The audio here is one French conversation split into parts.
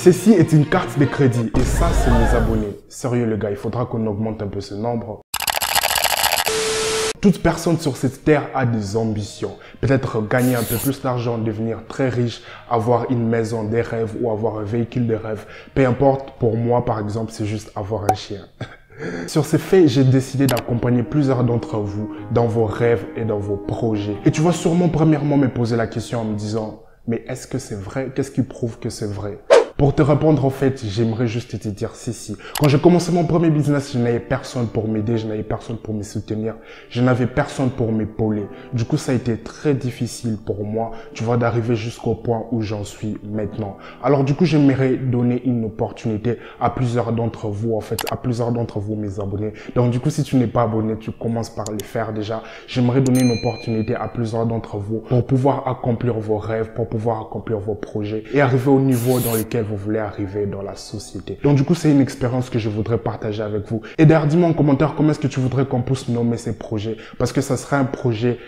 Ceci est une carte de crédit et ça, c'est mes abonnés. Sérieux les gars, il faudra qu'on augmente un peu ce nombre. Toute personne sur cette terre a des ambitions. Peut-être gagner un peu plus d'argent, devenir très riche, avoir une maison des rêves ou avoir un véhicule de rêve. Peu importe, pour moi par exemple, c'est juste avoir un chien. Sur ces faits, j'ai décidé d'accompagner plusieurs d'entre vous dans vos rêves et dans vos projets. Et tu vas sûrement premièrement me poser la question en me disant « Mais est-ce que c'est vrai? Qu'est-ce qui prouve que c'est vrai ?» Pour te répondre, en fait, j'aimerais juste te dire si. Quand j'ai commencé mon premier business, je n'avais personne pour m'aider, je n'avais personne pour me soutenir, je n'avais personne pour m'épauler. Du coup, ça a été très difficile pour moi, tu vois, d'arriver jusqu'au point où j'en suis maintenant. Alors, du coup, j'aimerais donner une opportunité à plusieurs d'entre vous, en fait, à plusieurs d'entre vous, mes abonnés. Donc, du coup, si tu n'es pas abonné, tu commences par le faire déjà. J'aimerais donner une opportunité à plusieurs d'entre vous pour pouvoir accomplir vos rêves, pour pouvoir accomplir vos projets et arriver au niveau dans lequel vous voulez arriver dans la société. Donc du coup, c'est une expérience que je voudrais partager avec vous. Et d'ailleurs, dis-moi en commentaire comment est-ce que tu voudrais qu'on puisse nommer ces projets. Parce que ça sera un projet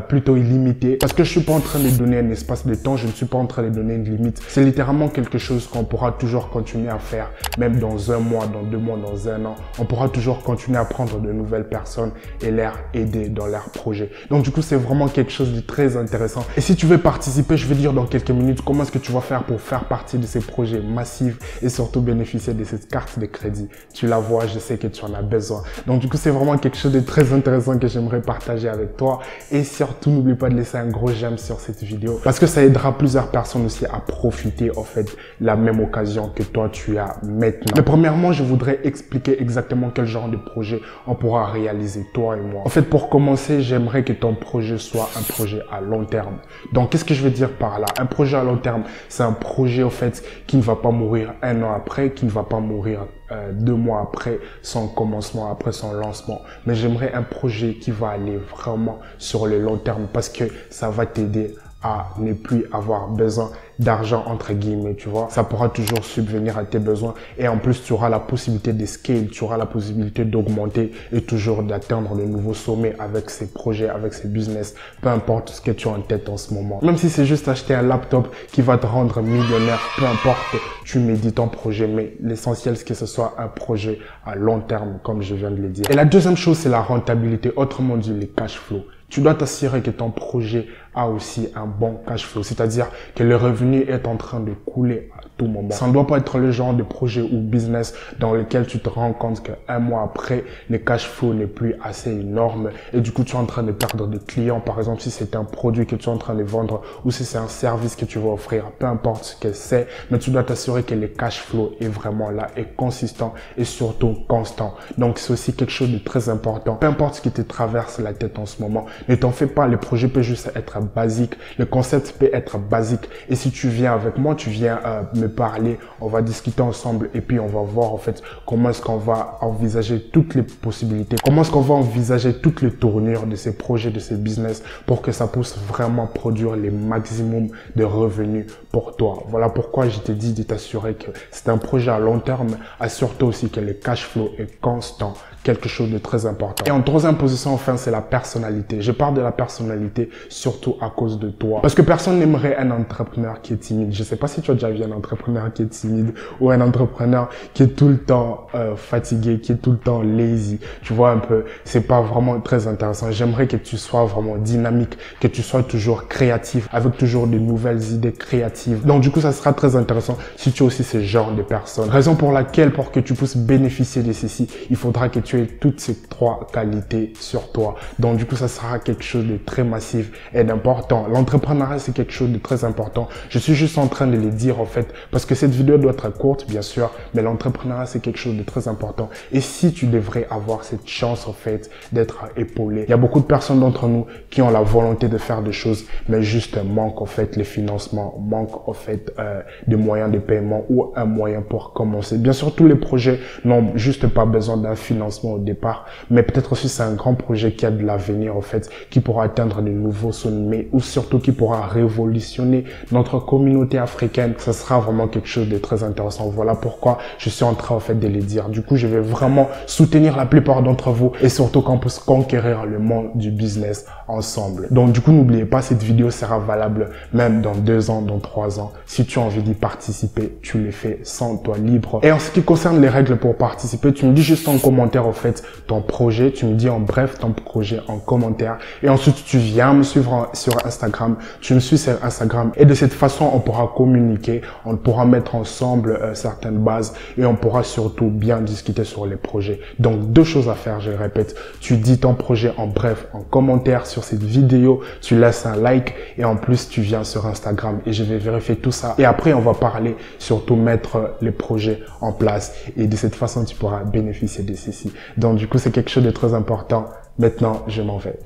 plutôt illimité. Parce que je suis pas en train de donner un espace de temps, je ne suis pas en train de donner une limite. C'est littéralement quelque chose qu'on pourra toujours continuer à faire, même dans un mois, dans 2 mois, dans un an. On pourra toujours continuer à prendre de nouvelles personnes et les aider dans leurs projets. Donc du coup, c'est vraiment quelque chose de très intéressant. Et si tu veux participer, je vais dire dans quelques minutes comment est-ce que tu vas faire pour faire partie de ces projets massifs et surtout bénéficier de cette carte de crédit. Tu la vois, je sais que tu en as besoin. Donc du coup, c'est vraiment quelque chose de très intéressant que j'aimerais partager avec toi. Et surtout, n'oublie pas de laisser un gros j'aime sur cette vidéo parce que ça aidera plusieurs personnes aussi à profiter en fait de la même occasion que toi tu as maintenant. Mais premièrement, je voudrais expliquer exactement quel genre de projet on pourra réaliser toi et moi. En fait, pour commencer, j'aimerais que ton projet soit un projet à long terme. Donc qu'est-ce que je veux dire par là? Un projet à long terme, c'est un projet en fait qui ne va pas mourir 1 an après, qui ne va pas mourir 2 mois après son commencement, après son lancement. Mais j'aimerais un projet qui va aller vraiment sur le long terme parce que ça va t'aider à ne plus avoir besoin d'argent entre guillemets, tu vois. Ça pourra toujours subvenir à tes besoins et en plus tu auras la possibilité de scale, tu auras la possibilité d'augmenter et toujours d'atteindre de nouveaux sommets avec ces projets, avec ces business, peu importe ce que tu as en tête en ce moment. Même si c'est juste acheter un laptop qui va te rendre millionnaire, peu importe, tu médites ton projet, mais l'essentiel c'est que ce soit un projet à long terme comme je viens de le dire. Et la deuxième chose, c'est la rentabilité, autrement dit les cash flow. Tu dois t'assurer que ton projet a aussi un bon cash flow, c'est-à-dire que le revenu est en train de couler à tout moment. Ça ne doit pas être le genre de projet ou business dans lequel tu te rends compte qu'un mois après, le cash flow n'est plus assez énorme et du coup, tu es en train de perdre des clients. Par exemple, si c'est un produit que tu es en train de vendre ou si c'est un service que tu vas offrir, peu importe ce que c'est, mais tu dois t'assurer que le cash flow est vraiment là, est consistant et surtout constant. Donc, c'est aussi quelque chose de très important. Peu importe ce qui te traverse la tête en ce moment, ne t'en fais pas, le projet peut juste être basique, le concept peut être basique et si tu viens avec moi, tu viens me parler, on va discuter ensemble et puis on va voir en fait comment est-ce qu'on va envisager toutes les possibilités, comment est-ce qu'on va envisager toutes les tournures de ces projets, de ces business pour que ça puisse vraiment produire les maximum de revenus pour toi. Voilà pourquoi je t'ai dit de t'assurer que c'est un projet à long terme, assure-toi aussi que le cash flow est constant, quelque chose de très important. Et en troisième position, enfin, c'est la personnalité. Je parle de la personnalité surtout à cause de toi. Parce que personne n'aimerait un entrepreneur qui est timide. Je sais pas si tu as déjà vu un entrepreneur qui est timide ou un entrepreneur qui est tout le temps fatigué, qui est tout le temps lazy. Tu vois un peu, c'est pas vraiment très intéressant. J'aimerais que tu sois vraiment dynamique, que tu sois toujours créatif, avec toujours de nouvelles idées créatives. Donc du coup, ça sera très intéressant si tu es aussi ce genre de personne. Raison pour laquelle, pour que tu puisses bénéficier de ceci, il faudra que tu aies toutes ces 3 qualités sur toi. Donc du coup, ça sera quelque chose de très massif et d'important. L'entrepreneuriat, c'est quelque chose de très important. Je suis juste en train de le dire en fait, parce que cette vidéo doit être courte, bien sûr, mais l'entrepreneuriat, c'est quelque chose de très important. Et si tu devrais avoir cette chance en fait d'être épaulé, il y a beaucoup de personnes d'entre nous qui ont la volonté de faire des choses, mais juste manquent en fait les financements, manquent en fait de moyens de paiement ou un moyen pour commencer. Bien sûr, tous les projets n'ont juste pas besoin d'un financement au départ, mais peut-être aussi c'est un grand projet qui a de l'avenir en fait, qui pourra atteindre de nouveaux sommets ou surtout qui pourra révolutionner notre communauté africaine. Ça sera vraiment vraiment quelque chose de très intéressant. Voilà pourquoi je suis en train, en fait, de les dire. Du coup, je vais vraiment soutenir la plupart d'entre vous et surtout qu'on puisse conquérir le monde du business ensemble. Donc, du coup, n'oubliez pas, cette vidéo sera valable même dans 2 ans, dans 3 ans. Si tu as envie d'y participer, tu le fais sans toi libre. Et en ce qui concerne les règles pour participer, tu me dis juste en commentaire, en fait, ton projet. Tu me dis en bref ton projet en commentaire. Et ensuite, tu viens me suivre sur Instagram. Tu me suis sur Instagram. Et de cette façon, on pourra communiquer. On pourra mettre ensemble certaines bases. Et on pourra surtout bien discuter sur les projets. Donc, 2 choses à faire, je le répète. Tu dis ton projet en bref, en commentaire sur cette vidéo. Tu laisses un like. Et en plus, tu viens sur Instagram. Et je vais vérifier tout ça. Et après, on va parler, surtout mettre les projets en place. Et de cette façon, tu pourras bénéficier de ceci. Donc, du coup, c'est quelque chose de très important. Maintenant, je m'en vais.